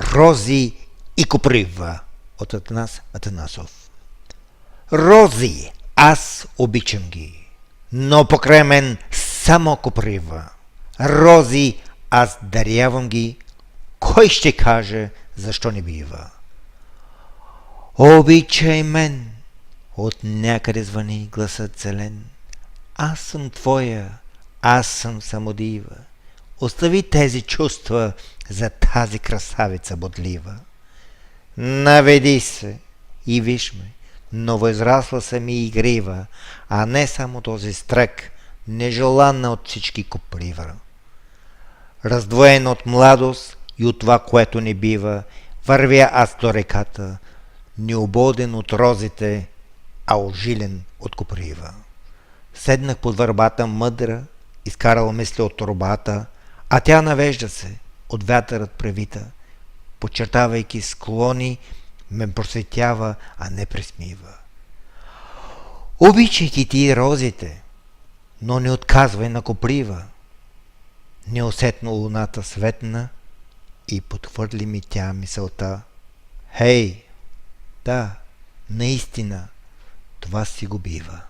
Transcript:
Рози и коприва от Атанас Атанасов. Рози, аз обичам ги, но покрай мен само коприва. Рози, аз дарявам ги, кой ще каже защо не бива? Обичай мен, от някъде звъни гласът зелен. Аз съм твоя, аз съм самодива. Остави тези чувства за тази красавица бодлива. Наведи се и виж ме, новоизрасла съм и игрива, а не само този стрек, нежелана от всички коприва. Раздвоен от младост и от това, което не бива, вървя аз до реката, неободен от розите, а ожилен от коприва. Седнах под върбата мъдра, изкарала мисли от торбата, а тя навежда се, от вятърът превита, подчертавайки склони, ме просветява, а не пресмива. Обичайки ти розите, но не отказвай на коприва. Неусетно луната светна и подхвърли ми тя мисълта. Хей, да, наистина, това си го бива.